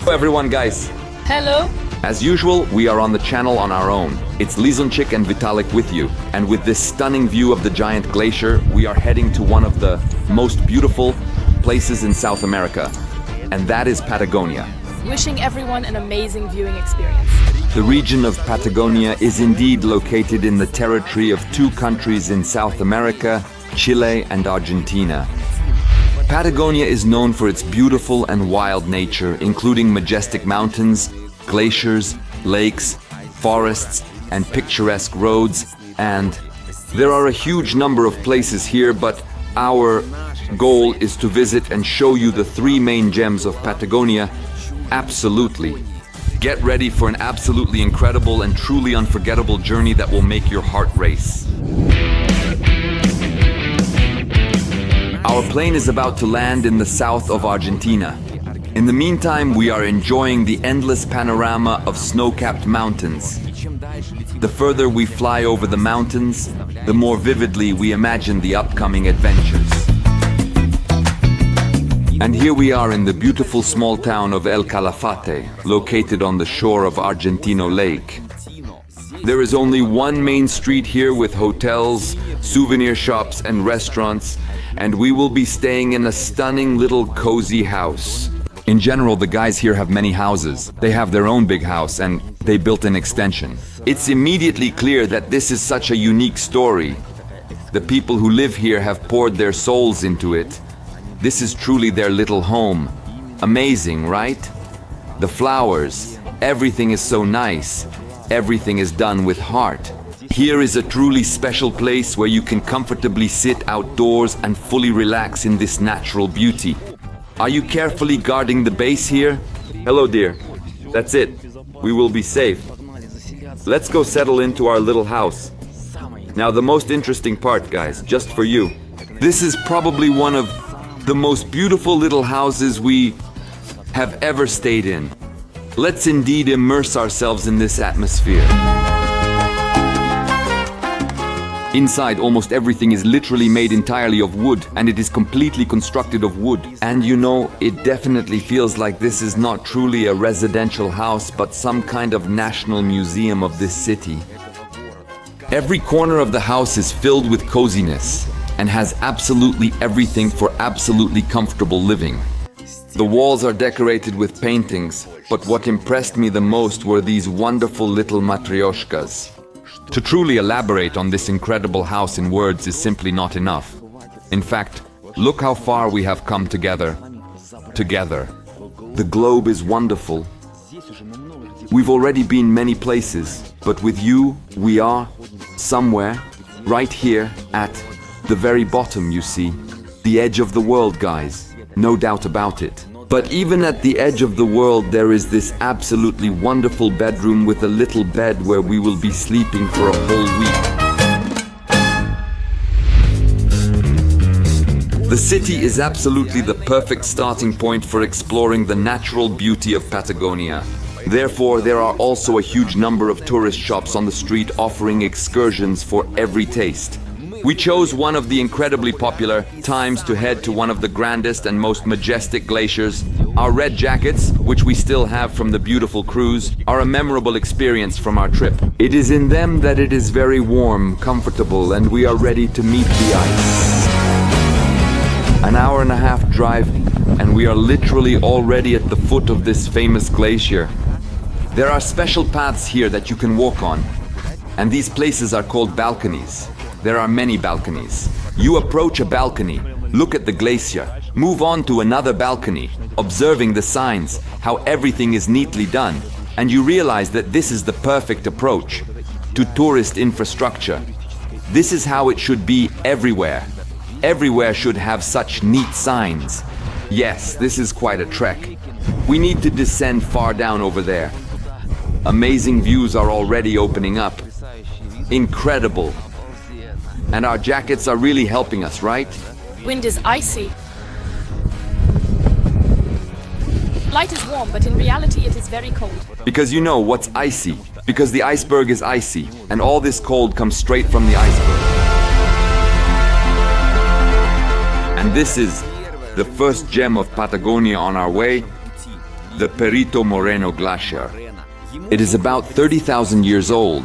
Hello everyone, guys. Hello. As usual, we are on the channel on our own. It's Lizonchik and Vitalik with you. And with this stunning view of the giant glacier, we are heading to one of the most beautiful places in South America. And that is Patagonia. Wishing everyone an amazing viewing experience. The region of Patagonia is indeed located in the territory of two countries in South America, Chile and Argentina. Patagonia is known for its beautiful and wild nature, including majestic mountains, glaciers, lakes, forests, and picturesque roads. And there are a huge number of places here, but our goal is to visit and show you the three main gems of Patagonia. Absolutely. Get ready for an absolutely incredible and truly unforgettable journey that will make your heart race. Our plane is about to land in the south of Argentina. In the meantime, we are enjoying the endless panorama of snow-capped mountains. The further we fly over the mountains, the more vividly we imagine the upcoming adventures. And here we are in the beautiful small town of El Calafate, located on the shore of Argentino Lake. There is only one main street here with hotels, souvenir shops and restaurants, and we will be staying in a stunning little cozy house. In general, the guys here have many houses. They have their own big house and they built an extension. It's immediately clear that this is such a unique story. The people who live here have poured their souls into it. This is truly their little home. Amazing, right? The flowers, everything is so nice. Everything is done with heart. Here is a truly special place where you can comfortably sit outdoors and fully relax in this natural beauty. Are you carefully guarding the base here? Hello, dear. That's it. We will be safe. Let's go settle into our little house. Now, the most interesting part, guys, just for you. This is probably one of the most beautiful little houses we have ever stayed in. Let's indeed immerse ourselves in this atmosphere. Inside, almost everything is literally made entirely of wood, and it is completely constructed of wood. And you know, it definitely feels like this is not truly a residential house, but some kind of national museum of this city. Every corner of the house is filled with coziness and has absolutely everything for absolutely comfortable living. The walls are decorated with paintings, but what impressed me the most were these wonderful little matryoshkas. To truly elaborate on this incredible house in words is simply not enough. In fact, look how far we have come together. Together. The globe is wonderful. We've already been many places, but with you, we are somewhere, right here at the very bottom, you see. The edge of the world, guys. No doubt about it. But even at the edge of the world, there is this absolutely wonderful bedroom with a little bed where we will be sleeping for a whole week. The city is absolutely the perfect starting point for exploring the natural beauty of Patagonia. Therefore, there are also a huge number of tourist shops on the street offering excursions for every taste. We chose one of the incredibly popular times to head to one of the grandest and most majestic glaciers. Our red jackets, which we still have from the beautiful cruise, are a memorable experience from our trip. It is in them that it is very warm, comfortable, and we are ready to meet the ice. An hour and a half drive, and we are literally already at the foot of this famous glacier. There are special paths here that you can walk on, and these places are called balconies. There are many balconies. You approach a balcony, look at the glacier, move on to another balcony, observing the signs, how everything is neatly done, and you realize that this is the perfect approach to tourist infrastructure. This is how it should be everywhere. Everywhere should have such neat signs. Yes, this is quite a trek. We need to descend far down over there. Amazing views are already opening up. Incredible. And our jackets are really helping us, right? Wind is icy. Light is warm, but in reality it is very cold. Because you know what's icy? Because the iceberg is icy, and all this cold comes straight from the iceberg. And this is the first gem of Patagonia on our way. the Perito Moreno Glacier. It is about 30,000 years old.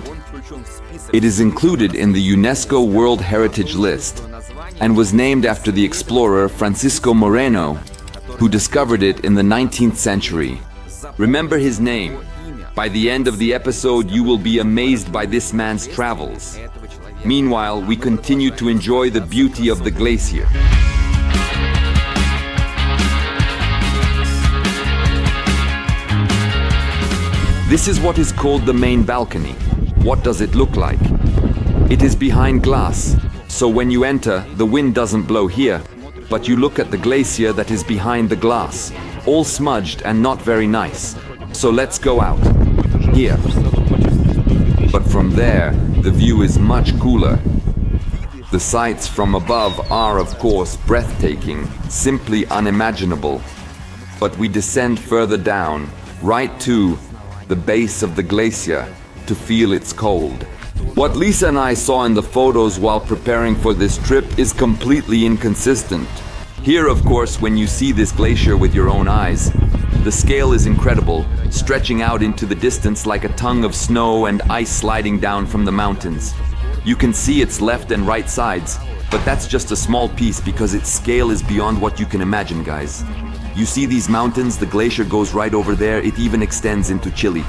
It is included in the UNESCO World Heritage List and was named after the explorer Francisco Moreno, who discovered it in the 19th century. Remember his name. By the end of the episode, you will be amazed by this man's travels. Meanwhile, we continue to enjoy the beauty of the glacier. This is what is called the main balcony. What does it look like? It is behind glass, so when you enter, the wind doesn't blow here, but you look at the glacier that is behind the glass, all smudged and not very nice. So let's go out. Here. But from there, the view is much cooler. The sights from above are, of course, breathtaking, simply unimaginable. But we descend further down, right to the base of the glacier, to feel its cold. What Lisa and I saw in the photos while preparing for this trip is completely inconsistent. Here, of course, when you see this glacier with your own eyes, the scale is incredible, stretching out into the distance like a tongue of snow and ice sliding down from the mountains. You can see its left and right sides, but that's just a small piece because its scale is beyond what you can imagine, guys. You see these mountains, the glacier goes right over there, it even extends into Chile.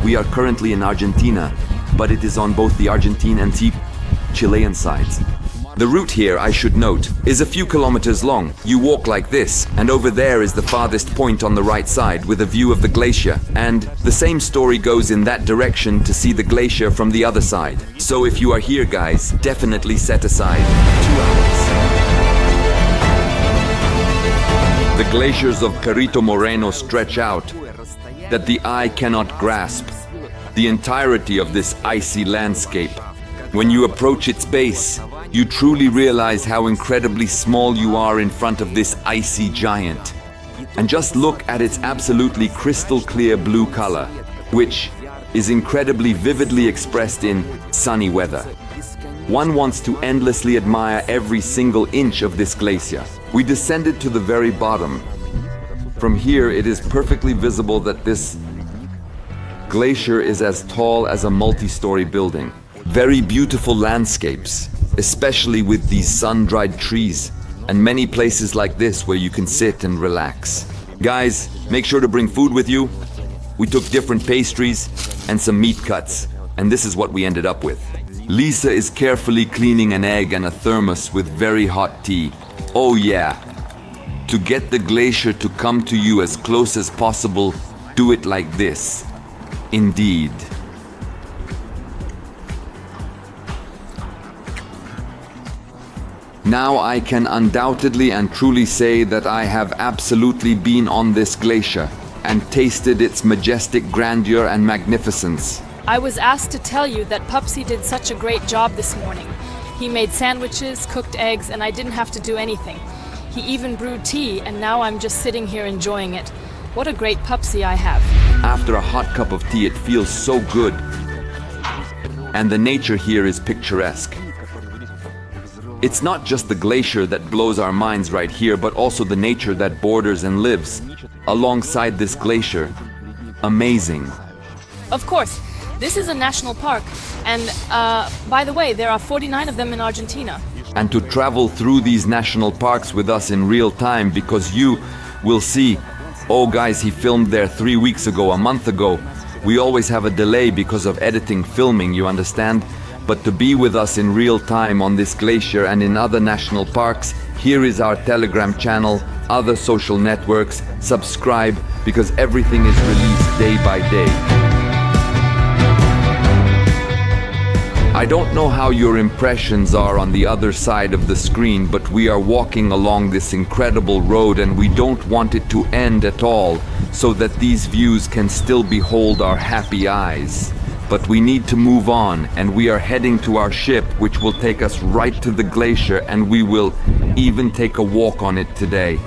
We are currently in Argentina, but it is on both the Argentine and Chilean sides. The route here, I should note, is a few kilometers long. You walk like this, and over there is the farthest point on the right side with a view of the glacier. And the same story goes in that direction to see the glacier from the other side. So if you are here, guys, definitely set aside 2 hours. The glaciers of Perito Moreno stretch out that the eye cannot grasp the entirety of this icy landscape. When you approach its base, you truly realize how incredibly small you are in front of this icy giant. And just look at its absolutely crystal clear blue color, which is incredibly vividly expressed in sunny weather. One wants to endlessly admire every single inch of this glacier. We descended to the very bottom. From here, it is perfectly visible that this glacier is as tall as a multi-story building. Very beautiful landscapes, especially with these sun-dried trees, and many places like this where you can sit and relax. Guys, make sure to bring food with you. We took different pastries and some meat cuts, and this is what we ended up with. Lisa is carefully cleaning an egg and a thermos with very hot tea. Oh yeah. To get the glacier to come to you as close as possible, do it like this. Indeed. Now I can undoubtedly and truly say that I have absolutely been on this glacier and tasted its majestic grandeur and magnificence. I was asked to tell you that Pupsy did such a great job this morning. He made sandwiches, cooked eggs, and I didn't have to do anything. He even brewed tea, and now I'm just sitting here enjoying it. What a great Pupsy I have. After a hot cup of tea, it feels so good. And the nature here is picturesque. It's not just the glacier that blows our minds right here, but also the nature that borders and lives alongside this glacier. Amazing. Of course, this is a national park, and by the way, there are 49 of them in Argentina. And to travel through these national parks with us in real time, because you will see, oh guys, he filmed there 3 weeks ago, a month ago. We always have a delay because of editing, filming, you understand? But to be with us in real time on this glacier and in other national parks, here is our Telegram channel, other social networks. Subscribe, because everything is released day by day. I don't know how your impressions are on the other side of the screen, but we are walking along this incredible road and we don't want it to end at all, so that these views can still behold our happy eyes. But we need to move on, and we are heading to our ship, which will take us right to the glacier, and we will even take a walk on it today.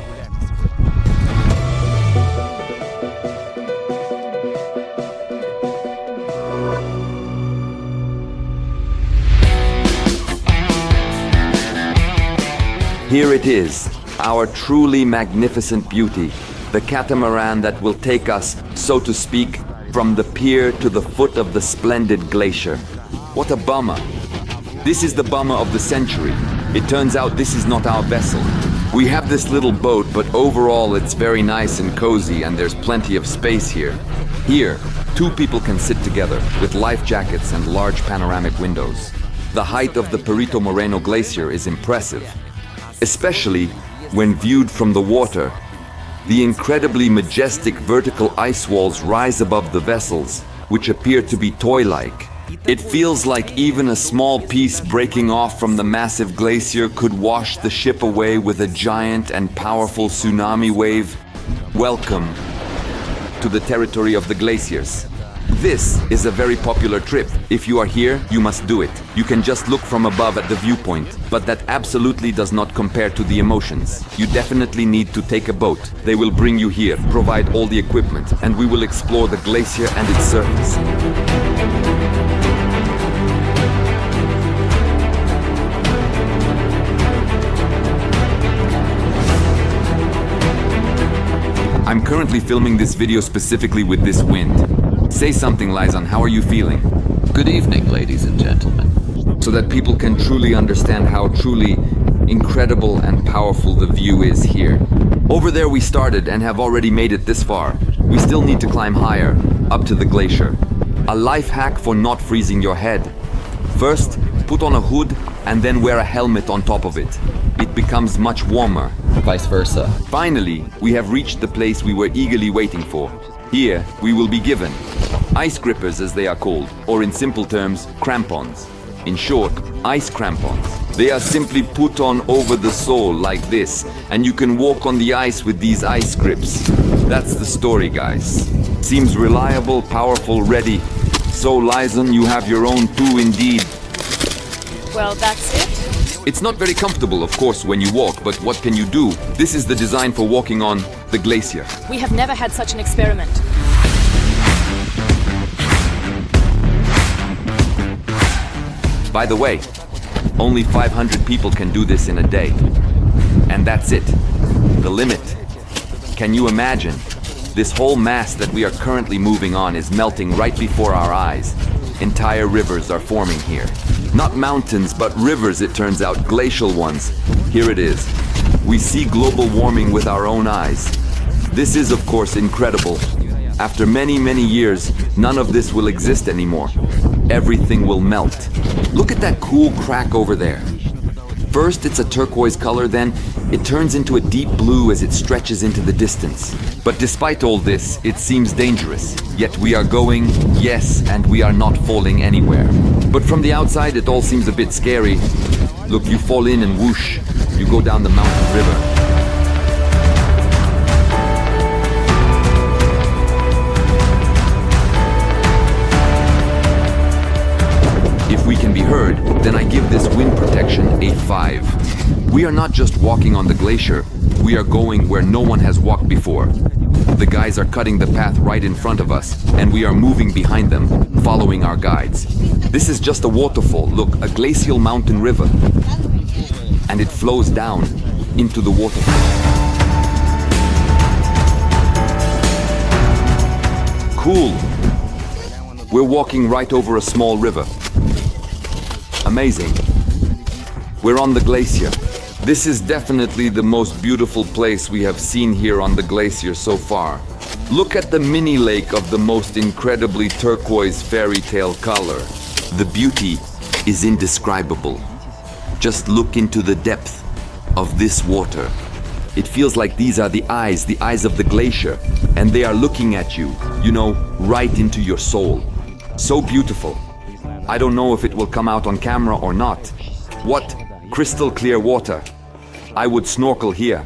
Here it is, our truly magnificent beauty. the catamaran that will take us, so to speak, from the pier to the foot of the splendid glacier. What a bummer. This is the bummer of the century. It turns out this is not our vessel. We have this little boat, but overall it's very nice and cozy and there's plenty of space here. Here, 2 people can sit together with life jackets and large panoramic windows. The height of the Perito Moreno Glacier is impressive, especially when viewed from the water. The incredibly majestic vertical ice walls rise above the vessels, which appear to be toy-like. It feels like even a small piece breaking off from the massive glacier could wash the ship away with a giant and powerful tsunami wave. Welcome to the territory of the glaciers. This is a very popular trip. If you are here, you must do it. You can just look from above at the viewpoint, but that absolutely does not compare to the emotions. You definitely need to take a boat. They will bring you here, provide all the equipment, and we will explore the glacier and its surface. I'm currently filming this video specifically with this wind. Say something, Lisan, how are you feeling? Good evening, ladies and gentlemen. So that people can truly understand how truly incredible and powerful the view is here. Over there we started and have already made it this far. We still need to climb higher, up to the glacier. A life hack for not freezing your head. First, put on a hood and then wear a helmet on top of it. It becomes much warmer. Vice versa. Finally, we have reached the place we were eagerly waiting for. Here, we will be given ice grippers, as they are called, or in simple terms, crampons. In short, ice crampons. They are simply put on over the sole like this, and you can walk on the ice with these ice grips. That's the story, guys. Seems reliable, powerful, ready. So, Lisan, you have your own too, indeed. Well, that's it? It's not very comfortable, of course, when you walk, but what can you do? This is the design for walking on the glacier. We have never had such an experiment. By the way, only 500 people can do this in a day. And that's it. The limit. Can you imagine? This whole mass that we are currently moving on is melting right before our eyes. Entire rivers are forming here. Not mountains, but rivers, it turns out, glacial ones. Here it is. We see global warming with our own eyes. This is, of course, incredible. After many, many years, none of this will exist anymore. Everything will melt. Look at that cool crack over there. First, it's a turquoise color, then it turns into a deep blue as it stretches into the distance. But despite all this, it seems dangerous. Yet we are going, yes, and we are not falling anywhere. But from the outside, it all seems a bit scary. Look, you fall in and whoosh, you go down the mountain river. If we can be heard, then I give this wind protection a 5. We are not just walking on the glacier, we are going where no one has walked before. The guys are cutting the path right in front of us, and we are moving behind them, following our guides. This is just a waterfall, look, a glacial mountain river. And it flows down into the waterfall. Cool. We're walking right over a small river. Amazing. We're on the glacier. This is definitely the most beautiful place we have seen here on the glacier so far. Look at the mini lake of the most incredibly turquoise fairy tale color. The beauty is indescribable. Just look into the depth of this water. It feels like these are the eyes of the glacier, and they are looking at you, you know, right into your soul. So beautiful. I don't know if it will come out on camera or not. What crystal clear water. I would snorkel here.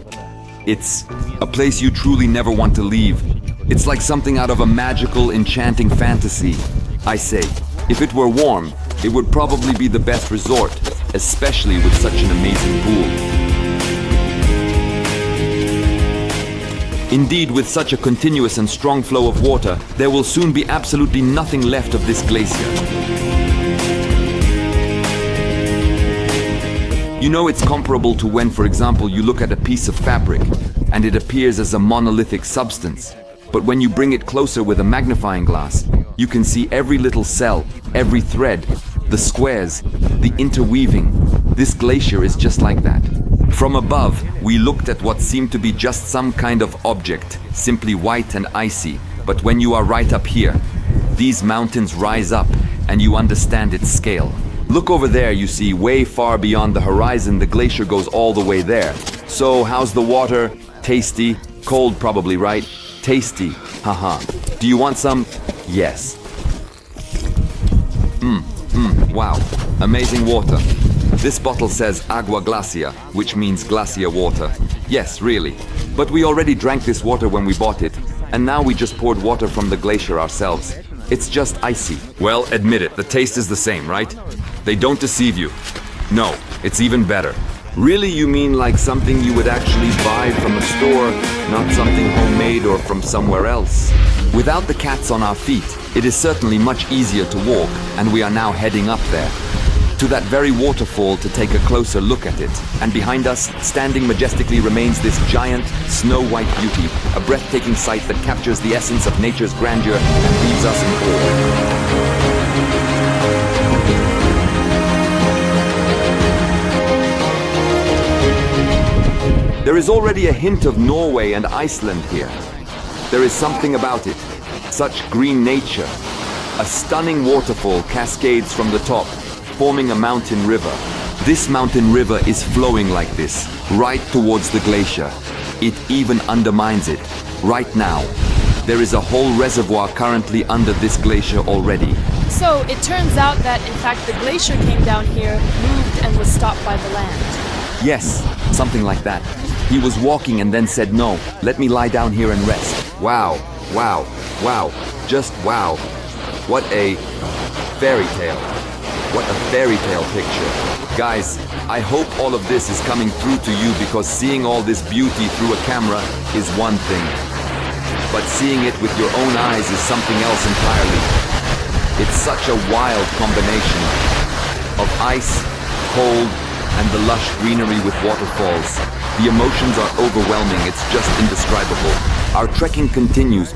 It's a place you truly never want to leave. It's like something out of a magical, enchanting fantasy. I say, if it were warm, it would probably be the best resort, especially with such an amazing pool. Indeed, with such a continuous and strong flow of water, there will soon be absolutely nothing left of this glacier. You know, it's comparable to when, for example, you look at a piece of fabric and it appears as a monolithic substance. But when you bring it closer with a magnifying glass, you can see every little cell, every thread, the squares, the interweaving. This glacier is just like that. From above, we looked at what seemed to be just some kind of object, simply white and icy. But when you are right up here, these mountains rise up and you understand its scale. Look over there, you see, way far beyond the horizon, the glacier goes all the way there. So, how's the water? Tasty. Cold probably, right? Tasty. Haha. Do you want some? Yes. Wow. Amazing water. This bottle says Agua Glacier, which means glacier water. Yes, really. But we already drank this water when we bought it, and now we just poured water from the glacier ourselves. It's just icy. Well, admit it, the taste is the same, right? They don't deceive you. No, it's even better. Really, you mean like something you would actually buy from a store, not something homemade or from somewhere else? Without the cats on our feet, it is certainly much easier to walk, and we are now heading up there to that very waterfall to take a closer look at it. And behind us, standing majestically, remains this giant, snow-white beauty, a breathtaking sight that captures the essence of nature's grandeur and leaves us in awe. There is already a hint of Norway and Iceland here. There is something about it, such green nature. A stunning waterfall cascades from the top, forming a mountain river. This mountain river is flowing like this, right towards the glacier. It even undermines it, right now. There is a whole reservoir currently under this glacier already. So it turns out that, in fact, the glacier came down here, moved, and was stopped by the land. Yes, something like that. He was walking and then said, "No, let me lie down here and rest." Wow, wow, wow, just wow. What a fairy tale. What a fairy tale picture. Guys, I hope all of this is coming through to you, because seeing all this beauty through a camera is one thing. But seeing it with your own eyes is something else entirely. It's such a wild combination of ice, cold, and the lush greenery with waterfalls. The emotions are overwhelming, it's just indescribable. Our trekking continues.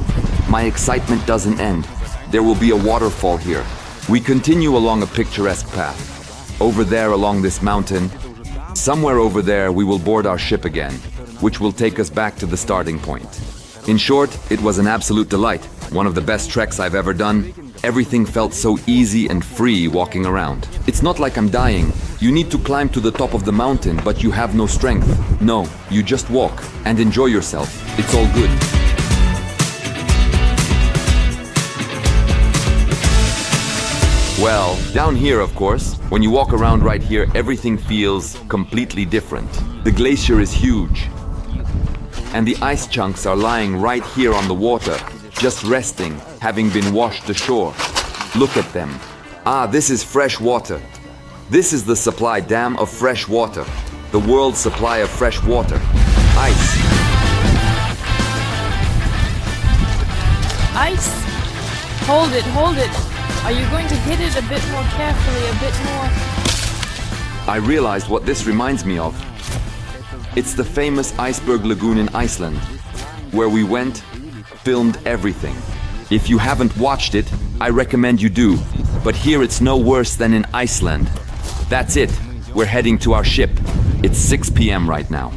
My excitement doesn't end. There will be a waterfall here. We continue along a picturesque path. Over there along this mountain, somewhere over there we will board our ship again, which will take us back to the starting point. In short, it was an absolute delight. One of the best treks I've ever done. Everything felt so easy and free walking around. It's not like I'm dying. You need to climb to the top of the mountain, but you have no strength. No, you just walk and enjoy yourself. It's all good. Well, down here, of course, when you walk around right here, everything feels completely different. The glacier is huge, and the ice chunks are lying right here on the water, just resting, having been washed ashore. Look at them. Ah, this is fresh water. This is the supply dam of fresh water. The world's supply of fresh water. Ice. Ice? Hold it, hold it. Are you going to hit it a bit more carefully, a bit more? I realized what this reminds me of. It's the famous iceberg lagoon in Iceland, where we went, filmed everything. If you haven't watched it, I recommend you do. But here it's no worse than in Iceland. That's it. We're heading to our ship. It's 6 p.m. right now.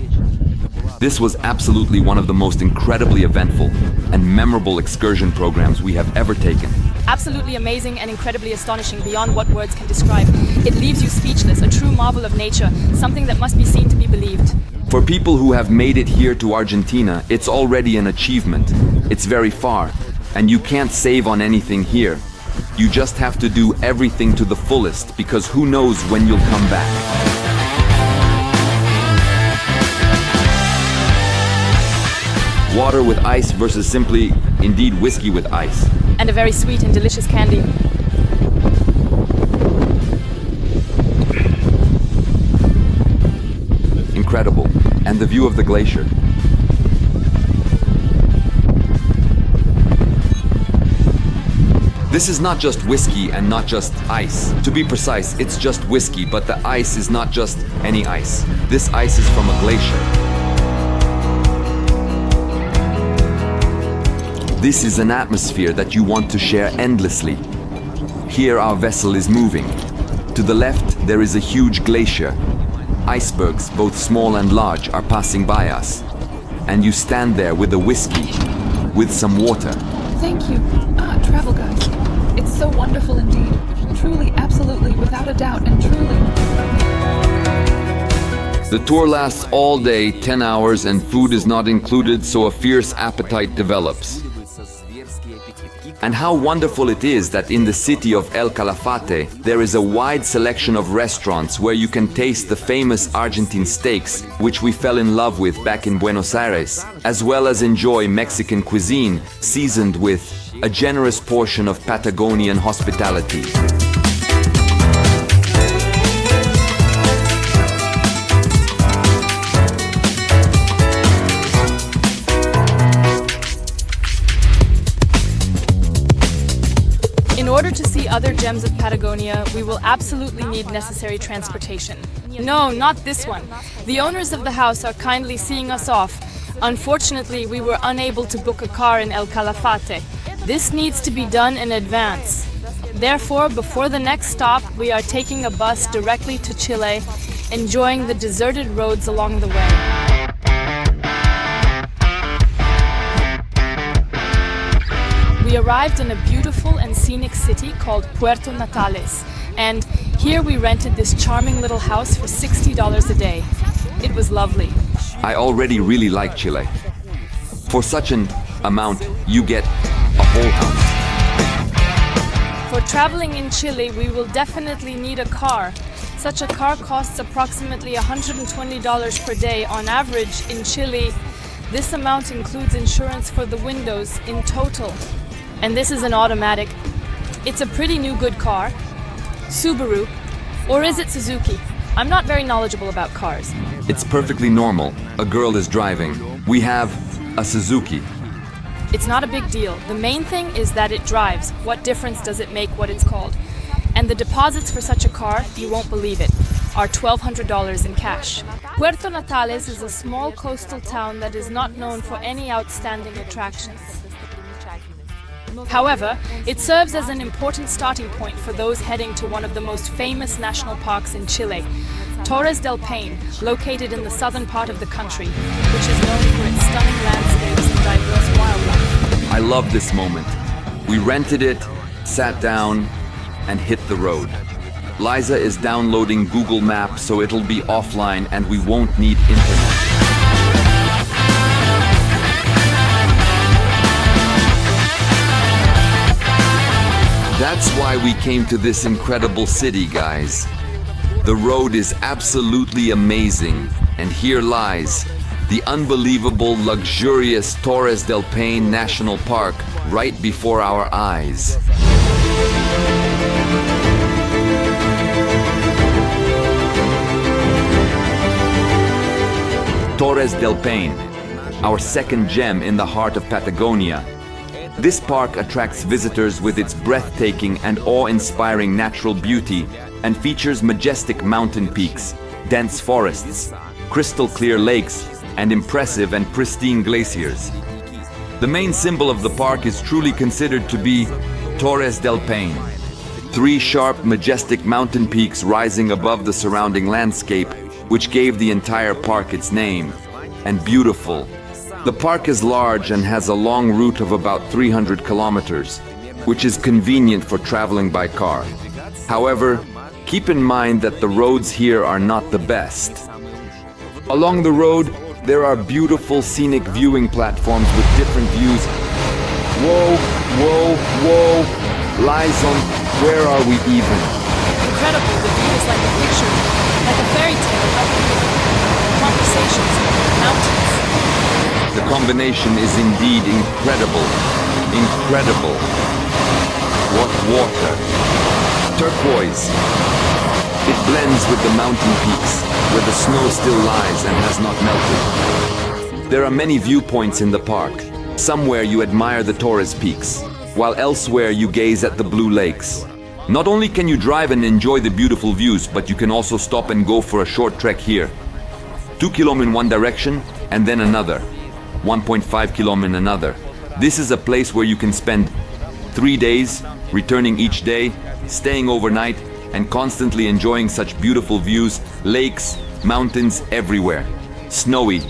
This was absolutely one of the most incredibly eventful and memorable excursion programs we have ever taken. Absolutely amazing and incredibly astonishing beyond what words can describe. It leaves you speechless, a true marvel of nature, something that must be seen to be believed. For people who have made it here to Argentina, it's already an achievement. It's very far, and you can't save on anything here. You just have to do everything to the fullest, because who knows when you'll come back. Water with ice versus simply, indeed, whiskey with ice. And a very sweet and delicious candy. Incredible. And the view of the glacier. This is not just whiskey and not just ice. To be precise, it's just whiskey, but the ice is not just any ice. This ice is from a glacier. This is an atmosphere that you want to share endlessly. Here our vessel is moving. To the left, there is a huge glacier. Icebergs, both small and large, are passing by us. And you stand there with a whiskey, with some water. Thank you, travel guys. It's so wonderful indeed. Truly, absolutely, without a doubt, and truly. The tour lasts all day, 10 hours, and food is not included, so a fierce appetite develops. And how wonderful it is that in the city of El Calafate, there is a wide selection of restaurants where you can taste the famous Argentine steaks, which we fell in love with back in Buenos Aires, as well as enjoy Mexican cuisine, seasoned with a generous portion of Patagonian hospitality. In order to see other gems of Patagonia, we will absolutely need necessary transportation. No, not this one. The owners of the house are kindly seeing us off. Unfortunately, we were unable to book a car in El Calafate. This needs to be done in advance. Therefore, before the next stop, we are taking a bus directly to Chile, enjoying the deserted roads along the way. We arrived in a beautiful and scenic city called Puerto Natales, and here we rented this charming little house for $60 a day. It was lovely. I already really like Chile. For such an amount, you get a whole house. For traveling in Chile, we will definitely need a car. Such a car costs approximately $120 per day on average in Chile. This amount includes insurance for the windows in total. And this is an automatic. It's a pretty new good car. Subaru. Or is it Suzuki? I'm not very knowledgeable about cars. It's perfectly normal. A girl is driving. We have a Suzuki. It's not a big deal. The main thing is that it drives. What difference does it make what it's called? And the deposits for such a car, you won't believe it, are $1,200 in cash. Puerto Natales is a small coastal town that is not known for any outstanding attractions. However, it serves as an important starting point for those heading to one of the most famous national parks in Chile, Torres del Paine, located in the southern part of the country, which is known for its stunning landscapes and diverse wildlife. I love this moment. We rented it, sat down, and hit the road. Liza is downloading Google Maps, so it'll be offline and we won't need internet. That's why we came to this incredible city, guys. The road is absolutely amazing, and here lies the unbelievable, luxurious Torres del Paine National Park right before our eyes. Torres del Paine, our second gem in the heart of Patagonia. This park attracts visitors with its breathtaking and awe-inspiring natural beauty and features majestic mountain peaks, dense forests, crystal-clear lakes, and impressive and pristine glaciers. The main symbol of the park is truly considered to be Torres del Paine. Three sharp, majestic mountain peaks rising above the surrounding landscape, which gave the entire park its name, and beautiful. The park is large and has a long route of about 300 kilometers, which is convenient for traveling by car. However, keep in mind that the roads here are not the best. Along the road, there are beautiful scenic viewing platforms with different views. Whoa, whoa, whoa! Liza, where are we even? Incredible, the view is like a picture, like a fairy tale about conversations, mountains. The combination is indeed incredible. Incredible. What water. Turquoise. It blends with the mountain peaks, where the snow still lies and has not melted. There are many viewpoints in the park. Somewhere you admire the Torres peaks. while elsewhere you gaze at the blue lakes. Not only can you drive and enjoy the beautiful views, but you can also stop and go for a short trek here. 2 km in one direction and then another. 1.5 km in another. This is a place where you can spend 3 days, returning each day, staying overnight, and constantly enjoying such beautiful views, lakes, mountains everywhere. Snowy,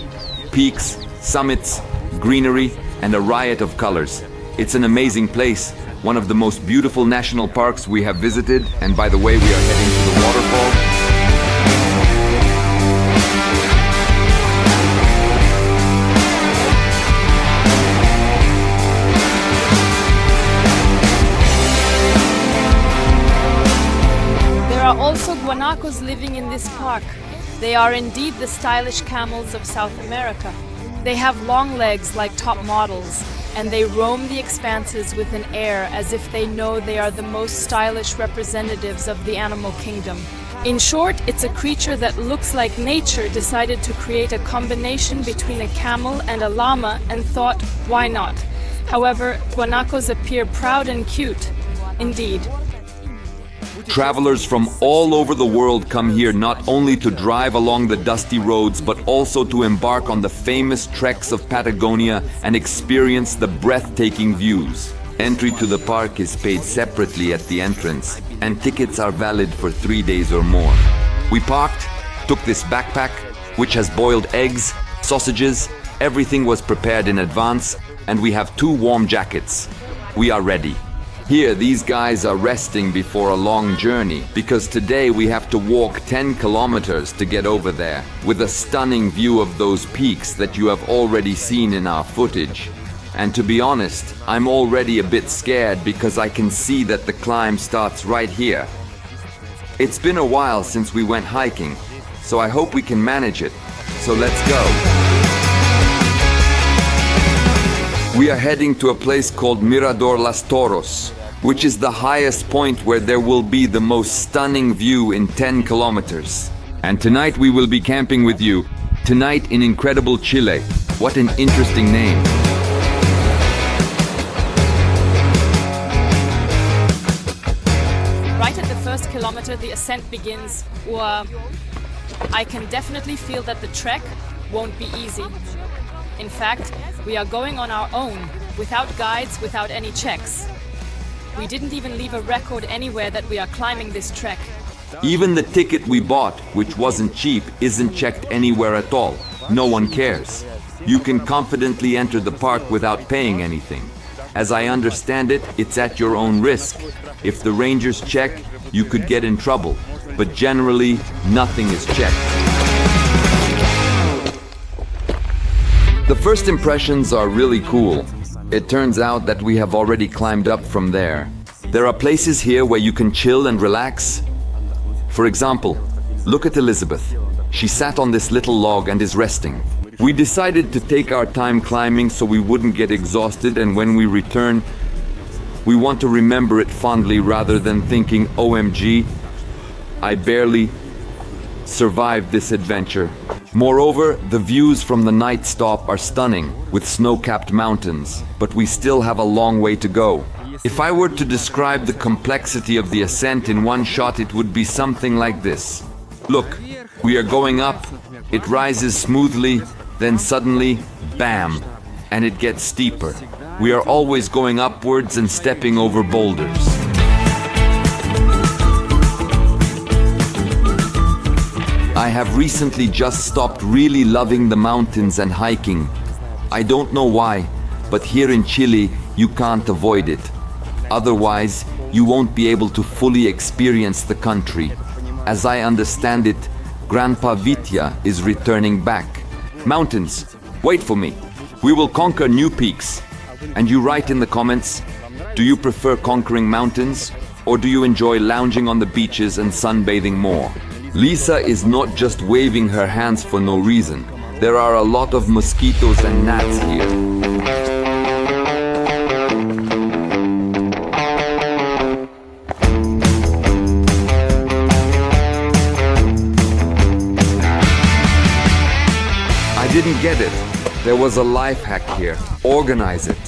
peaks, summits, greenery, and a riot of colors. It's an amazing place, one of the most beautiful national parks we have visited, and by the way, we are heading to the waterfall. There are also guanacos living in this park. They are indeed the stylish camels of South America. They have long legs like top models, and they roam the expanses with an air as if they know they are the most stylish representatives of the animal kingdom. In short, it's a creature that looks like nature decided to create a combination between a camel and a llama and thought, why not? However, guanacos appear proud and cute. Indeed. Travelers from all over the world come here not only to drive along the dusty roads, but also to embark on the famous treks of Patagonia and experience the breathtaking views. Entry to the park is paid separately at the entrance, and tickets are valid for 3 days or more. We parked, took this backpack, which has boiled eggs, sausages, everything was prepared in advance, and we have 2 warm jackets. We are ready. Here, these guys are resting before a long journey, because today we have to walk 10 kilometers to get over there, with a stunning view of those peaks that you have already seen in our footage. And to be honest, I'm already a bit scared because I can see that the climb starts right here. It's been a while since we went hiking, so I hope we can manage it. So let's go. We are heading to a place called Mirador Las Toros, which is the highest point where there will be the most stunning view in 10 kilometers. And tonight we will be camping with you. Tonight in incredible Chile. What an interesting name. Right at the first kilometer, the ascent begins. I can definitely feel that the trek won't be easy. In fact, we are going on our own, without guides, without any checks. We didn't even leave a record anywhere that we are climbing this trek. Even the ticket we bought, which wasn't cheap, isn't checked anywhere at all. No one cares. You can confidently enter the park without paying anything. As I understand it, it's at your own risk. If the rangers check, you could get in trouble. But generally, nothing is checked. The first impressions are really cool. It turns out that we have already climbed up from there. There are places here where you can chill and relax. For example, look at Elizabeth. She sat on this little log and is resting. We decided to take our time climbing so we wouldn't get exhausted, and when we return, we want to remember it fondly rather than thinking, OMG, I barely survived this adventure. Moreover, the views from the night stop are stunning, with snow-capped mountains, but we still have a long way to go. If I were to describe the complexity of the ascent in one shot, it would be something like this. Look, we are going up, it rises smoothly, then suddenly, bam, and it gets steeper. We are always going upwards and stepping over boulders. I have recently just stopped really loving the mountains and hiking. I don't know why, but here in Chile, you can't avoid it. Otherwise, you won't be able to fully experience the country. As I understand it, Grandpa Vitya is returning back. Mountains, wait for me. We will conquer new peaks. And you write in the comments, do you prefer conquering mountains, or do you enjoy lounging on the beaches and sunbathing more? Lisa is not just waving her hands for no reason. There are a lot of mosquitoes and gnats here. I didn't get it. There was a life hack here. Organize it.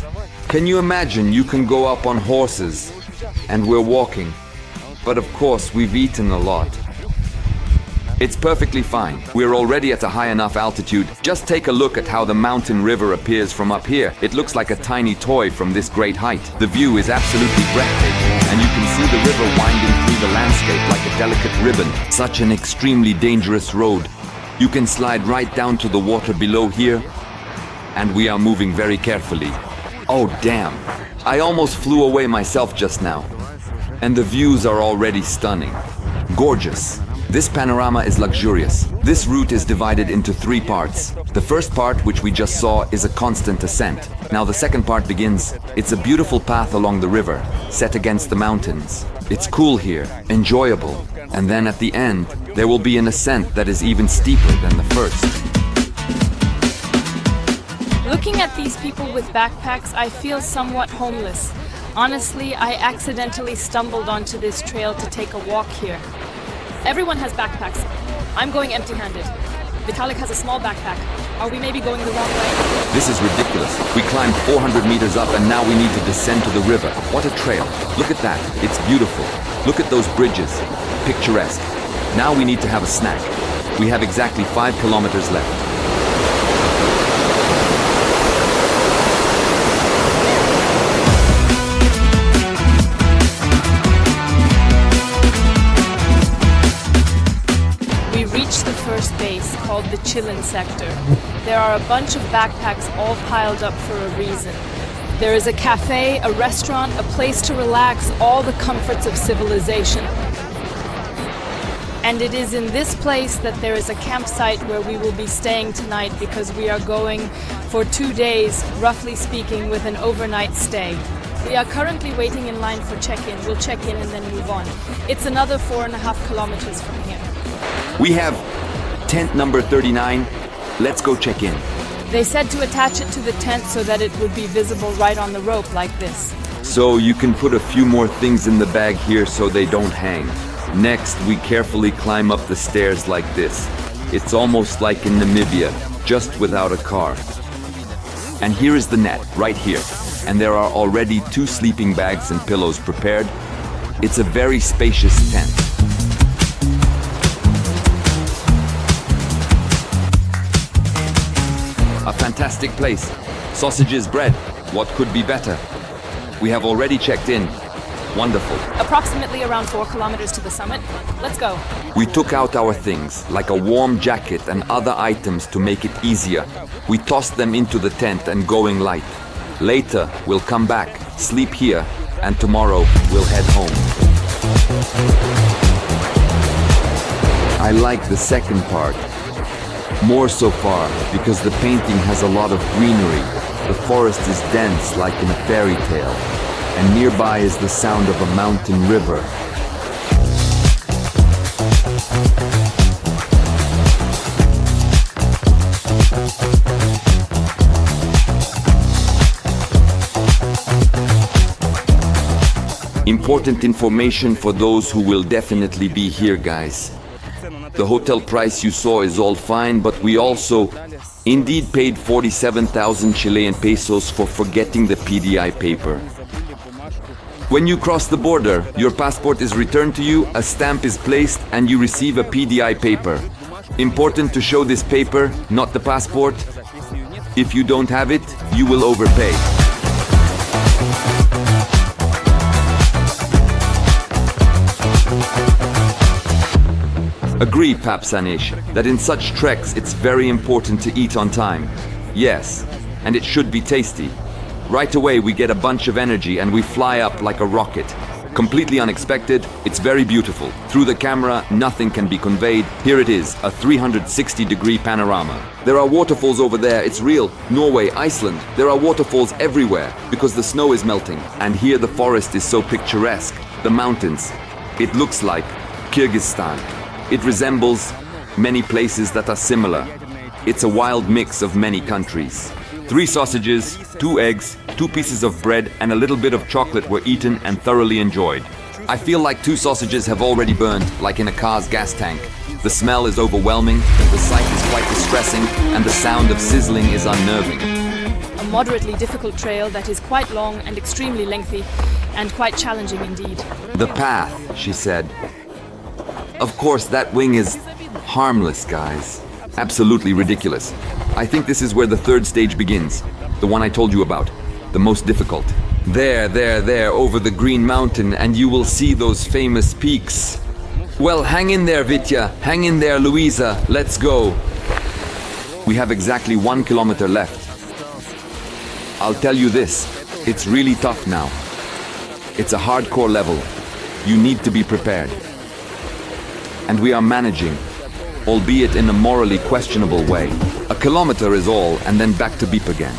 Can you imagine you can go up on horses and we're walking? But of course, we've eaten a lot. It's perfectly fine. We're already at a high enough altitude. Just take a look at how the mountain river appears from up here. It looks like a tiny toy from this great height. The view is absolutely breathtaking, and you can see the river winding through the landscape like a delicate ribbon. Such an extremely dangerous road. You can slide right down to the water below here, and we are moving very carefully. Oh damn, I almost flew away myself just now. And the views are already stunning. Gorgeous. This panorama is luxurious. This route is divided into 3 parts. The first part, which we just saw, is a constant ascent. Now the second part begins. It's a beautiful path along the river, set against the mountains. It's cool here, enjoyable. And then at the end, there will be an ascent that is even steeper than the first. Looking at these people with backpacks, I feel somewhat homeless. Honestly, I accidentally stumbled onto this trail to take a walk here. Everyone has backpacks. I'm going empty-handed. Vitalik has a small backpack. Are we maybe going the wrong way? This is ridiculous. We climbed 400 meters up and now we need to descend to the river. What a trail. Look at that. It's beautiful. Look at those bridges. Picturesque. Now we need to have a snack. We have exactly 5 kilometers left. Base called the Chillin sector. There are a bunch of backpacks all piled up for a reason. There is a cafe, a restaurant, a place to relax, all the comforts of civilization. And it is in this place that there is a campsite where we will be staying tonight because we are going for 2 days, roughly speaking, with an overnight stay. We are currently waiting in line for check-in. We'll check in and then move on. It's another 4.5 kilometers from here. We have tent number 39. Let's go check in. They said to attach it to the tent so that it would be visible right on the rope like this. So you can put a few more things in the bag here so they don't hang. Next, we carefully climb up the stairs like this. It's almost like in Namibia, just without a car. And here is the net, right here. And there are already 2 sleeping bags and pillows prepared. It's a very spacious tent. A fantastic place. Sausages, bread. What could be better? We have already checked in. Wonderful. Approximately around 4 kilometers to the summit. Let's go. We took out our things, like a warm jacket and other items to make it easier. We tossed them into the tent and going light. Later, we'll come back, sleep here, and tomorrow we'll head home. I like the second part. More so far, because the painting has a lot of greenery. The forest is dense like in a fairy tale, and nearby is the sound of a mountain river. Important information for those who will definitely be here, guys. The hotel price you saw is all fine, but we also indeed paid 47,000 Chilean pesos for forgetting the PDI paper. When you cross the border, your passport is returned to you, a stamp is placed, and you receive a PDI paper. Important to show this paper, not the passport. If you don't have it, you will overpay. Agree, Papsanish, that in such treks it's very important to eat on time. Yes, and it should be tasty. Right away we get a bunch of energy and we fly up like a rocket. Completely unexpected, it's very beautiful. Through the camera, nothing can be conveyed. Here it is, a 360-degree panorama. There are waterfalls over there, it's real. Norway, Iceland, there are waterfalls everywhere because the snow is melting. And here the forest is so picturesque. The mountains. It looks like Kyrgyzstan. It resembles many places that are similar. It's a wild mix of many countries. 3 sausages, 2 eggs, 2 pieces of bread, and a little bit of chocolate were eaten and thoroughly enjoyed. I feel like 2 sausages have already burned, like in a car's gas tank. The smell is overwhelming, the sight is quite distressing, and the sound of sizzling is unnerving. A moderately difficult trail that is quite long and extremely lengthy, and quite challenging indeed. The path, she said. Of course, that wing is harmless, guys. Absolutely ridiculous. I think this is where the third stage begins. The one I told you about. The most difficult. There, over the Green Mountain, and you will see those famous peaks. Well, hang in there, Vitya. Hang in there, Luisa. Let's go. We have exactly 1 kilometer left. I'll tell you this, it's really tough now. It's a hardcore level. You need to be prepared. And we are managing, albeit in a morally questionable way. A kilometer is all, and then back to beep again.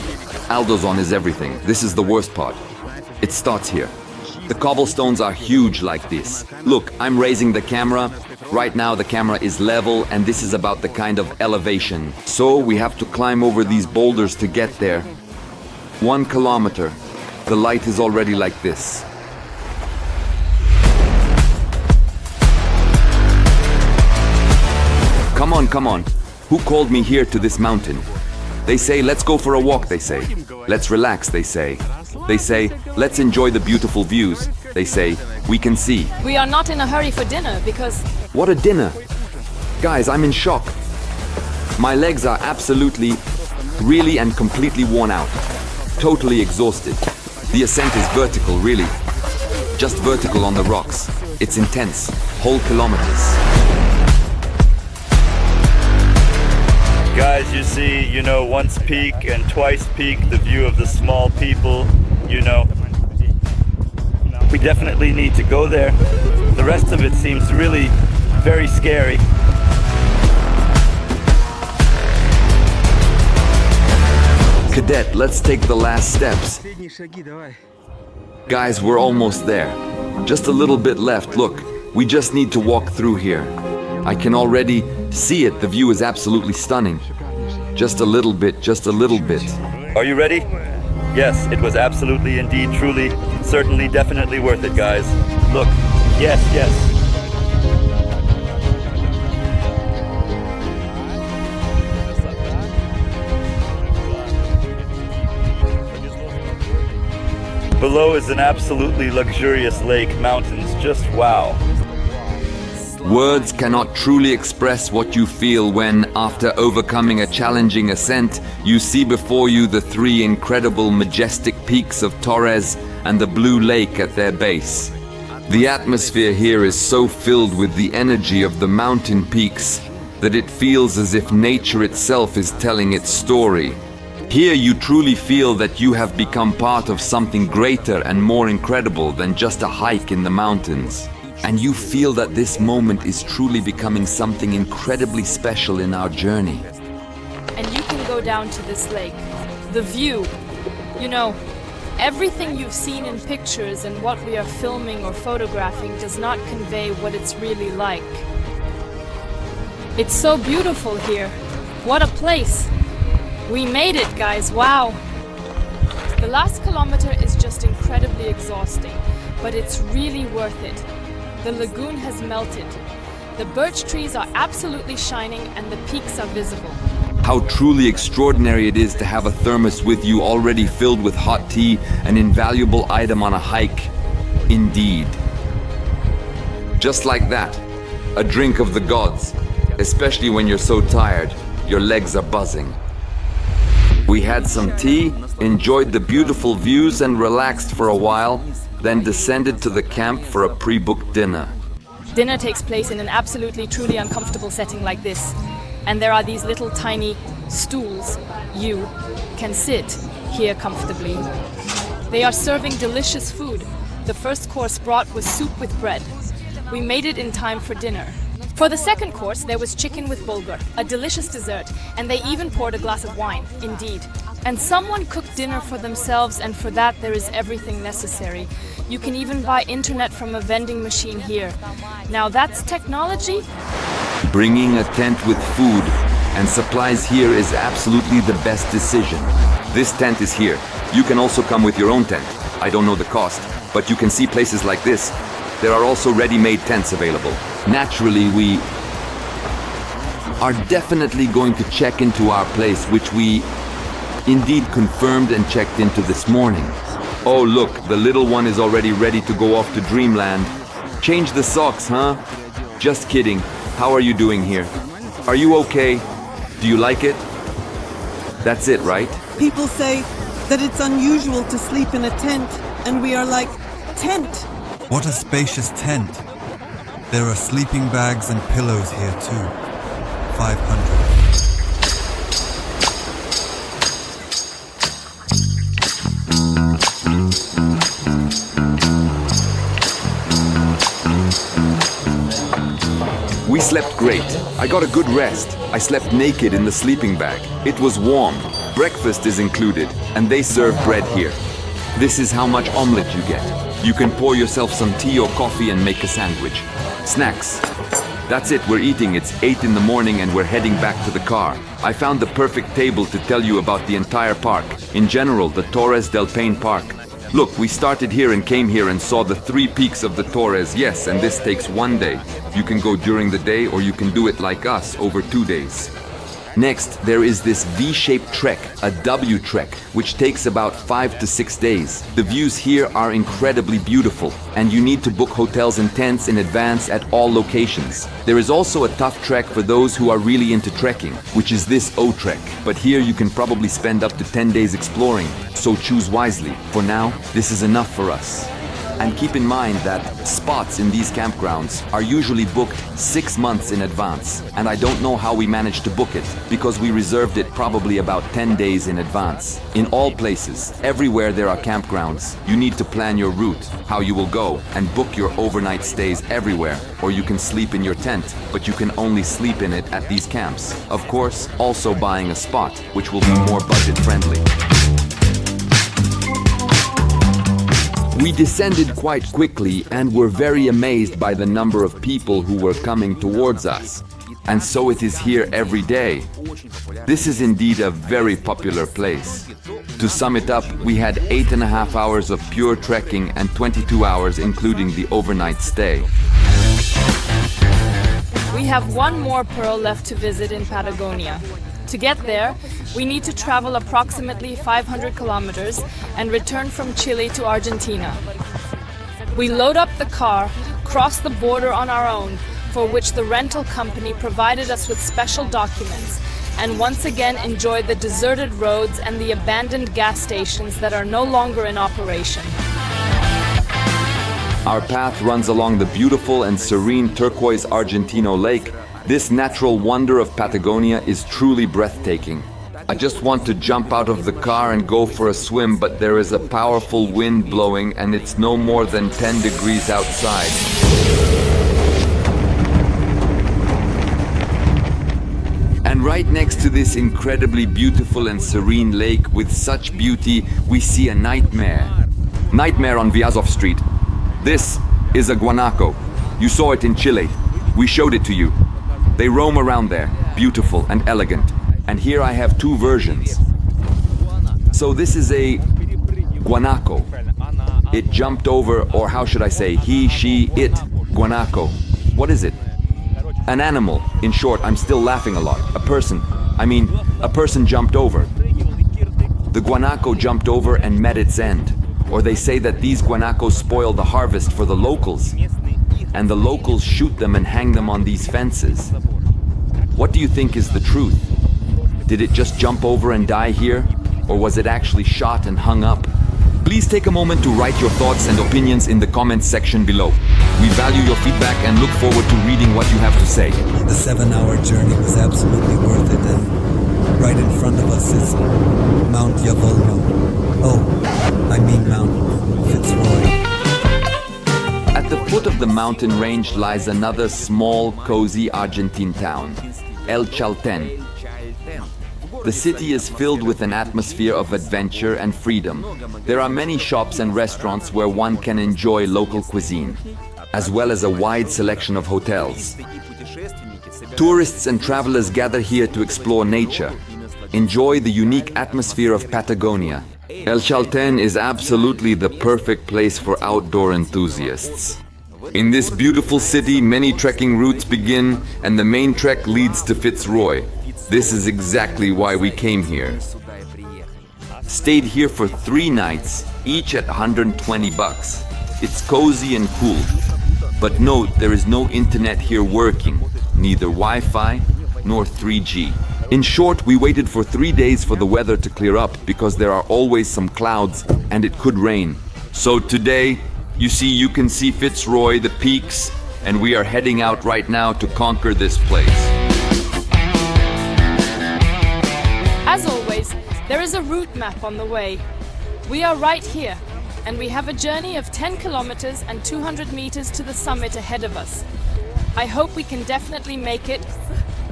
Aldozon is everything. This is the worst part. It starts here. The cobblestones are huge like this. Look, I'm raising the camera. Right now the camera is level, and this is about the kind of elevation. So we have to climb over these boulders to get there. 1 kilometer. The light is already like this. Come on. Who called me here to this mountain? They say, let's go for a walk, they say. Let's relax, they say. They say, let's enjoy the beautiful views. They say, we can see. We are not in a hurry for dinner because... What a dinner! Guys, I'm in shock. My legs are absolutely, really and completely worn out. Totally exhausted. The ascent is vertical, really. Just vertical on the rocks. It's intense. Whole kilometers. Guys, you see, once peak and twice peak, the view of the small people, We definitely need to go there. The rest of it seems really very scary. Cadet, let's take the last steps. Guys, we're almost there. Just a little bit left. Look, we just need to walk through here. I can already see it. The view is absolutely stunning. Just a little bit. Are you ready? Yes, it was absolutely, indeed, truly, certainly, definitely worth it, guys. Look, yes. Below is an absolutely luxurious lake, mountains, just wow. Words cannot truly express what you feel when, after overcoming a challenging ascent, you see before you the 3 incredible, majestic peaks of Torres and the blue lake at their base. The atmosphere here is so filled with the energy of the mountain peaks that it feels as if nature itself is telling its story. Here you truly feel that you have become part of something greater and more incredible than just a hike in the mountains. And you feel that this moment is truly becoming something incredibly special in our journey. And you can go down to this lake. The view. Everything you've seen in pictures and what we are filming or photographing does not convey what it's really like. It's so beautiful here. What a place. We made it, guys. Wow. The last kilometer is just incredibly exhausting, but it's really worth it. The lagoon has melted. The birch trees are absolutely shining and the peaks are visible. How truly extraordinary it is to have a thermos with you already filled with hot tea, an invaluable item on a hike. Indeed. Just like that, a drink of the gods, especially when you're so tired, your legs are buzzing. We had some tea, enjoyed the beautiful views and relaxed for a while, then descended to the camp for a pre-booked dinner. Dinner takes place in an absolutely, truly uncomfortable setting like this. And there are these little tiny stools. You can sit here comfortably. They are serving delicious food. The first course brought was soup with bread. We made it in time for dinner. For the second course, there was chicken with bulgur, a delicious dessert, and they even poured a glass of wine, indeed. And someone cooked dinner for themselves, and for that there is everything necessary. You can even buy internet from a vending machine here. Now that's technology? Bringing a tent with food and supplies here is absolutely the best decision. This tent is here. You can also come with your own tent. I don't know the cost, but you can see places like this. There are also ready-made tents available. Naturally, we are definitely going to check into our place, which we Indeed confirmed and checked into this morning. Oh look, the little one is already ready to go off to dreamland. Change the socks, huh? Just kidding. How are you doing here? Are you okay? Do you like it? That's it, right? People say that it's unusual to sleep in a tent, and we are like, tent! What a spacious tent. There are sleeping bags and pillows here too. 500. We slept great. I got a good rest. I slept naked in the sleeping bag. It was warm. Breakfast is included, and they serve bread here. This is how much omelette you get. You can pour yourself some tea or coffee and make a sandwich. Snacks. That's it, we're eating. It's 8 in the morning and we're heading back to the car. I found the perfect table to tell you about the entire park. In general, the Torres del Paine Park. Look, we started here and came here and saw the 3 peaks of the Torres, yes, and this takes 1 day. You can go during the day or you can do it like us over 2 days. Next, there is this V-shaped trek, a W trek, which takes about 5 to 6 days. The views here are incredibly beautiful, and you need to book hotels and tents in advance at all locations. There is also a tough trek for those who are really into trekking, which is this O trek. But here you can probably spend up to 10 days exploring, so choose wisely. For now, this is enough for us. And keep in mind that spots in these campgrounds are usually booked 6 months in advance. And I don't know how we managed to book it, because we reserved it probably about 10 days in advance. In all places, everywhere there are campgrounds, you need to plan your route, how you will go, and book your overnight stays everywhere. Or you can sleep in your tent, but you can only sleep in it at these camps. Of course, also buying a spot, which will be more budget friendly. We descended quite quickly and were very amazed by the number of people who were coming towards us. And so it is here every day. This is indeed a very popular place. To sum it up, we had 8.5 hours of pure trekking and 22 hours including the overnight stay. We have one more pearl left to visit in Patagonia. To get there, we need to travel approximately 500 kilometers and return from Chile to Argentina. We load up the car, cross the border on our own, for which the rental company provided us with special documents, and once again enjoy the deserted roads and the abandoned gas stations that are no longer in operation. Our path runs along the beautiful and serene turquoise Argentino lake. This natural wonder of Patagonia is truly breathtaking. I just want to jump out of the car and go for a swim, but there is a powerful wind blowing and it's no more than 10 degrees outside. And right next to this incredibly beautiful and serene lake with such beauty, we see a nightmare. Nightmare on Viazov Street. This is a guanaco. You saw it in Chile. We showed it to you. They roam around there, beautiful and elegant. And here I have 2 versions. So this is a guanaco. It jumped over, or how should I say, he, she, it, guanaco. What is it? An animal. In short, I'm still laughing a lot. A person jumped over. The guanaco jumped over and met its end. Or they say that these guanacos spoil the harvest for the locals. And the locals shoot them and hang them on these fences. What do you think is the truth? Did it just jump over and die here? Or was it actually shot and hung up? Please take a moment to write your thoughts and opinions in the comments section below. We value your feedback and look forward to reading what you have to say. The 7-hour journey was absolutely worth it, and right in front of us is Mount Yavolno. Mount Fitzroy. At the foot of the mountain range lies another small, cozy Argentine town, El Chalten. The city is filled with an atmosphere of adventure and freedom. There are many shops and restaurants where one can enjoy local cuisine, as well as a wide selection of hotels. Tourists and travelers gather here to explore nature, enjoy the unique atmosphere of Patagonia. El Chalten is absolutely the perfect place for outdoor enthusiasts. In this beautiful city, many trekking routes begin, and the main trek leads to Fitzroy. This is exactly why we came here. Stayed here for 3 nights, each at $120. It's cozy and cool. But note, there is no internet here working, neither Wi-Fi nor 3G. In short, we waited for 3 days for the weather to clear up because there are always some clouds and it could rain. So today, you can see Fitzroy, the peaks, and we are heading out right now to conquer this place. As always, there is a route map on the way. We are right here, and we have a journey of 10 kilometers and 200 meters to the summit ahead of us. I hope we can definitely make it.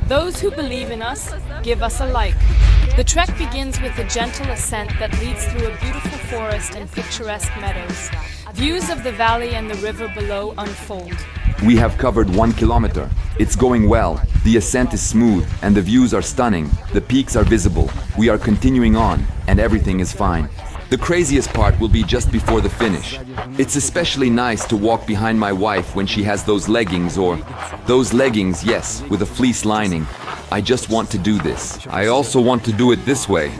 Those who believe in us, give us a like. The trek begins with a gentle ascent that leads through a beautiful forest and picturesque meadows. Views of the valley and the river below unfold. We have covered 1 kilometer. It's going well. The ascent is smooth and the views are stunning. The peaks are visible. We are continuing on and everything is fine. The craziest part will be just before the finish. It's especially nice to walk behind my wife when she has those leggings, yes, with a fleece lining. I just want to do this. I also want to do it this way.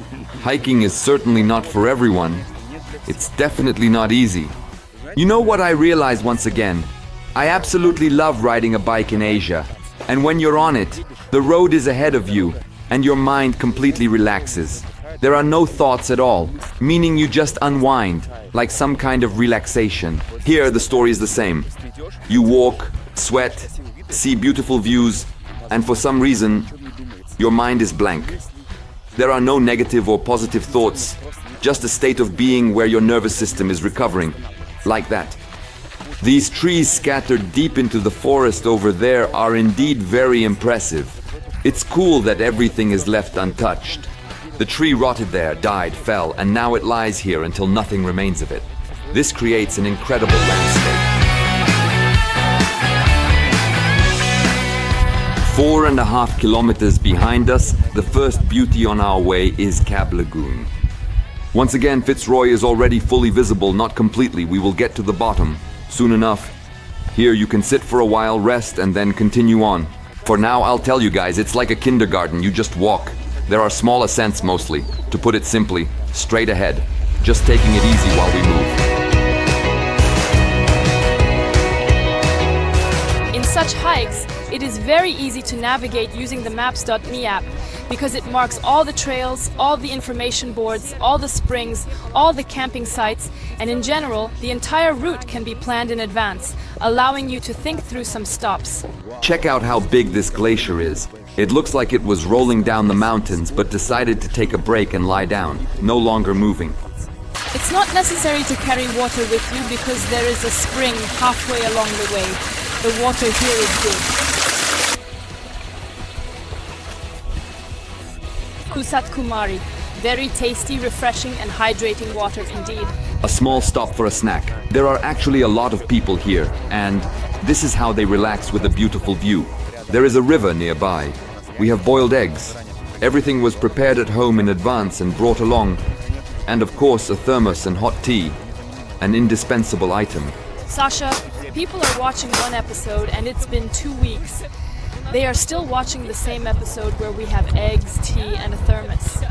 Hiking is certainly not for everyone. It's definitely not easy. You know what I realized once again? I absolutely love riding a bike in Asia. And when you're on it, the road is ahead of you and your mind completely relaxes. There are no thoughts at all, meaning you just unwind, like some kind of relaxation. Here, the story is the same. You walk, sweat, see beautiful views, and for some reason, your mind is blank. There are no negative or positive thoughts, just a state of being where your nervous system is recovering, like that. These trees scattered deep into the forest over there are indeed very impressive. It's cool that everything is left untouched. The tree rotted there, died, fell, and now it lies here until nothing remains of it. This creates an incredible landscape. 4.5 kilometers behind us, the first beauty on our way is Cab Lagoon. Once again, Fitzroy is already fully visible, not completely. We will get to the bottom soon enough. Here you can sit for a while, rest, and then continue on. For now, I'll tell you guys, it's like a kindergarten, you just walk. There are small ascents mostly. To put it simply, straight ahead. Just taking it easy while we move. In such hikes, it is very easy to navigate using the Maps.me app because it marks all the trails, all the information boards, all the springs, all the camping sites, and in general, the entire route can be planned in advance, allowing you to think through some stops. Check out how big this glacier is. It looks like it was rolling down the mountains but decided to take a break and lie down, no longer moving. It's not necessary to carry water with you because there is a spring halfway along the way. The water here is good. Kusat Kumari. Very tasty, refreshing and hydrating water indeed. A small stop for a snack. There are actually a lot of people here, and this is how they relax with a beautiful view. There is a river nearby. We have boiled eggs. Everything was prepared at home in advance and brought along. And of course, a thermos and hot tea. An indispensable item. Sasha, people are watching one episode and it's been 2 weeks. They are still watching the same episode where we have eggs, tea and a thermos.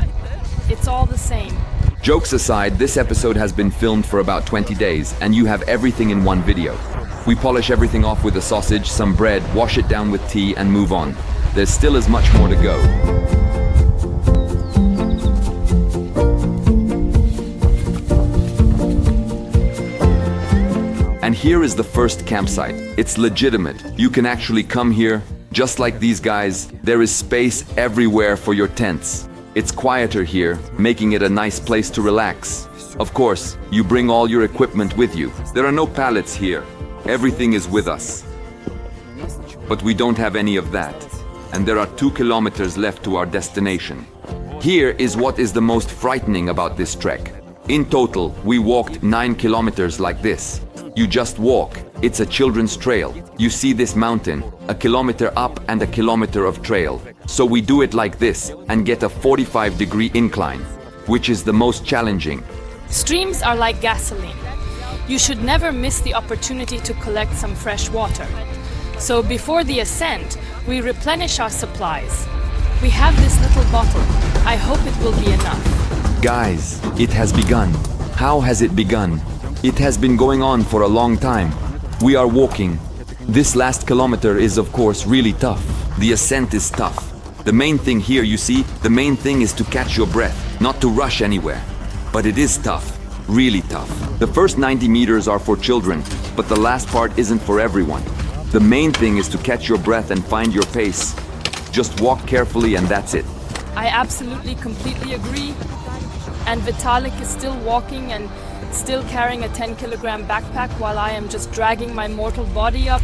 It's all the same. Jokes aside, this episode has been filmed for about 20 days and you have everything in one video. We polish everything off with a sausage, some bread, wash it down with tea and move on. There's still as much more to go. And here is the first campsite. It's legitimate. You can actually come here, just like these guys. There is space everywhere for your tents. It's quieter here, making it a nice place to relax. Of course, you bring all your equipment with you. There are no pallets here. Everything is with us. But we don't have any of that. And there are 2 kilometers left to our destination. Here is what is the most frightening about this trek. In total, we walked 9 kilometers like this. You just walk. It's a children's trail. You see this mountain, a kilometer up and a kilometer of trail. So we do it like this and get a 45-degree incline, which is the most challenging. Streams are like gasoline. You should never miss the opportunity to collect some fresh water. So before the ascent, we replenish our supplies. We have this little bottle. I hope it will be enough. Guys, it has begun. How has it begun? It has been going on for a long time. We are walking. This last kilometer is of course really tough. The ascent is tough. The main thing here, you see, the main thing is to catch your breath, not to rush anywhere. But it is tough, really tough. The first 90 meters are for children, but the last part isn't for everyone. The main thing is to catch your breath and find your pace. Just walk carefully and that's it. I absolutely, completely agree. And Vitalik is still walking and still carrying a 10-kilogram backpack while I am just dragging my mortal body up.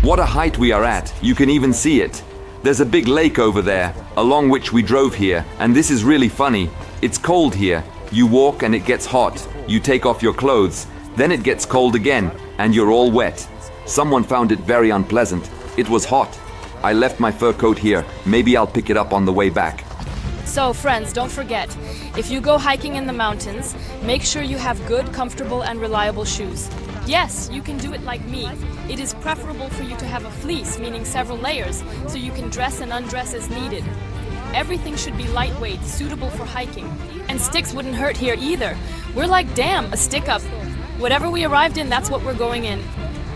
What a height we are at. You can even see it. There's a big lake over there, along which we drove here, and this is really funny. It's cold here. You walk and it gets hot. You take off your clothes, then it gets cold again, and you're all wet. Someone found it very unpleasant. It was hot. I left my fur coat here. Maybe I'll pick it up on the way back. So friends, don't forget, if you go hiking in the mountains, make sure you have good, comfortable and reliable shoes. Yes, you can do it like me. It is preferable for you to have a fleece, meaning several layers, so you can dress and undress as needed. Everything should be lightweight, suitable for hiking. And sticks wouldn't hurt here either. We're like, damn, a stick up. Whatever we arrived in, that's what we're going in.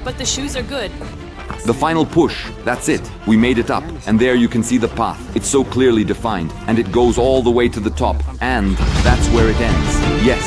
But the shoes are good. The final push, that's it. We made it up, and there you can see the path. It's so clearly defined, and it goes all the way to the top, and that's where it ends. Yes.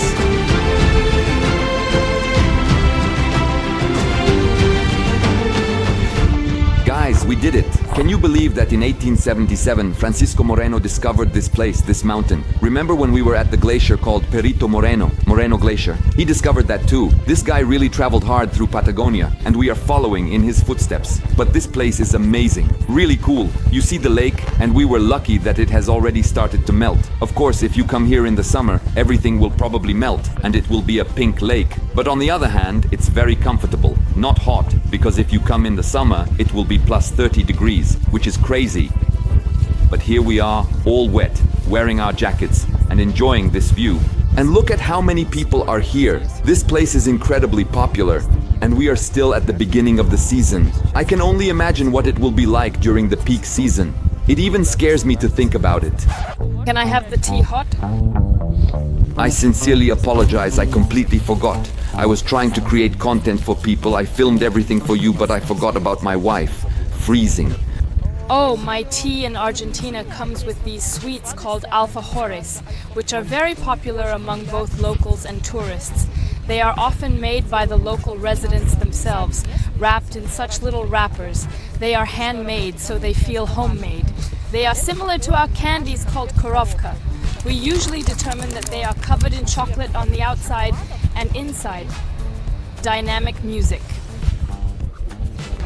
Guys, we did it. Can you believe that in 1877, Francisco Moreno discovered this place, this mountain? Remember when we were at the glacier called Perito Moreno, Moreno Glacier? He discovered that too. This guy really traveled hard through Patagonia, and we are following in his footsteps. But this place is amazing, really cool. You see the lake, and we were lucky that it has already started to melt. Of course, if you come here in the summer, everything will probably melt, and it will be a pink lake. But on the other hand, it's very comfortable, not hot, because if you come in the summer, it will be plus 30 degrees, which is crazy. But here we are, all wet, wearing our jackets and enjoying this view. And look at how many people are here. This place is incredibly popular, and we are still at the beginning of the season. I can only imagine what it will be like during the peak season. It even scares me to think about it. Can I have the tea hot? I sincerely apologize, I completely forgot. I was trying to create content for people, I filmed everything for you, but I forgot about my wife. Freezing. Oh, my tea in Argentina comes with these sweets called alfajores, which are very popular among both locals and tourists. They are often made by the local residents themselves, wrapped in such little wrappers. They are handmade, so they feel homemade. They are similar to our candies called korovka. We usually determine that they are covered in chocolate on the outside and inside. Dynamic music.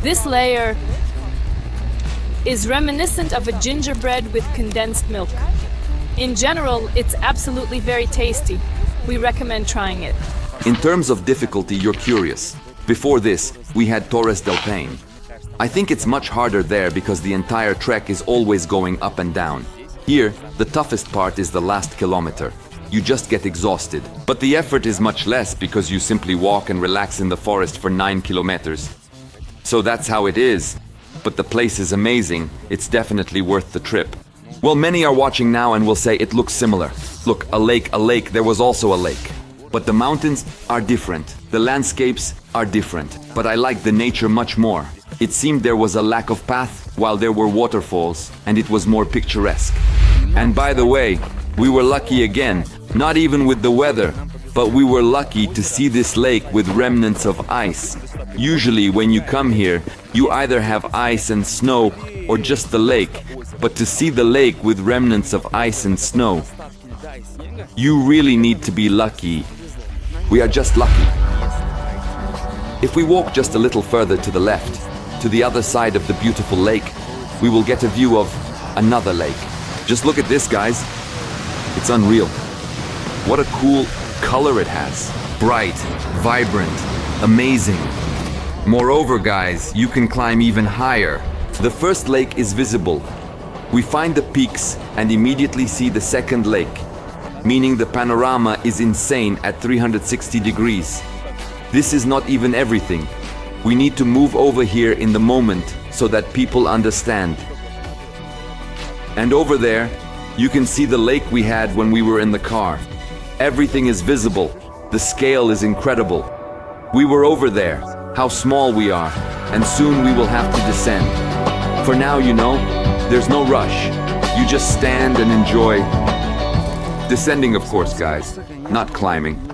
This layer is reminiscent of a gingerbread with condensed milk. In general, it's absolutely very tasty. We recommend trying it. In terms of difficulty, you're curious. Before this, we had Torres del Paine. I think it's much harder there because the entire trek is always going up and down. Here, the toughest part is the last kilometer. You just get exhausted. But the effort is much less because you simply walk and relax in the forest for 9 kilometers. So that's how it is. But the place is amazing. It's definitely worth the trip. Well, many are watching now and will say it looks similar. Look, a lake, there was also a lake. But the mountains are different. The landscapes are different. But I like the nature much more. It seemed there was a lack of path while there were waterfalls, and it was more picturesque. And by the way, we were lucky again, not even with the weather, but we were lucky to see this lake with remnants of ice. Usually when you come here, you either have ice and snow or just the lake, but to see the lake with remnants of ice and snow, you really need to be lucky. We are just lucky. If we walk just a little further to the left, to the other side of the beautiful lake, we will get a view of another lake. Just look at this, guys. It's unreal. What a cool color it has. Bright, vibrant, amazing. Moreover, guys, you can climb even higher. The first lake is visible. We find the peaks and immediately see the second lake, meaning the panorama is insane at 360 degrees. This is not even everything. We need to move over here in the moment so that people understand. And over there, you can see the lake we had when we were in the car. Everything is visible. The scale is incredible. We were over there, how small we are, and soon we will have to descend. For now, you know, there's no rush. You just stand and enjoy. Descending, of course, guys, not climbing.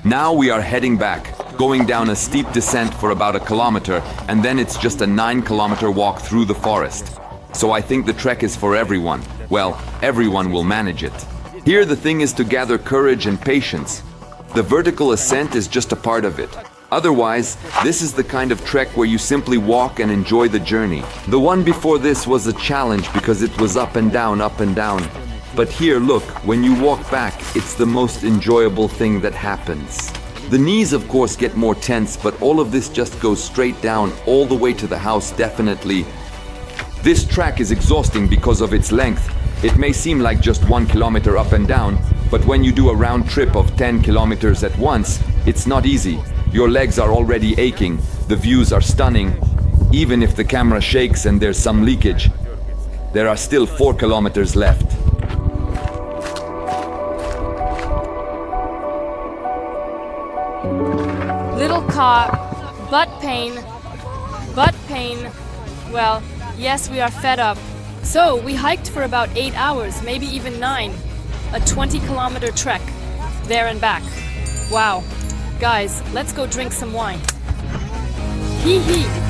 Now we are heading back, going down a steep descent for about 1 kilometer, and then it's just a 9-kilometer walk through the forest. So I think the trek is for everyone. Well, everyone will manage it. Here the thing is to gather courage and patience. The vertical ascent is just a part of it. Otherwise, this is the kind of trek where you simply walk and enjoy the journey. The one before this was a challenge because it was up and down, up and down. But here, look, when you walk back, it's the most enjoyable thing that happens. The knees, of course, get more tense, but all of this just goes straight down all the way to the house, definitely. This track is exhausting because of its length. It may seem like just 1 kilometer up and down, but when you do a round trip of 10 kilometers at once, it's not easy. Your legs are already aching, the views are stunning. Even if the camera shakes and there's some leakage, there are still 4 kilometers left. Little car, butt pain. Well, yes, we are fed up. So, we hiked for about 8 hours, maybe even 9. A 20-kilometer trek, there and back. Wow. Guys, let's go drink some wine. Hee hee.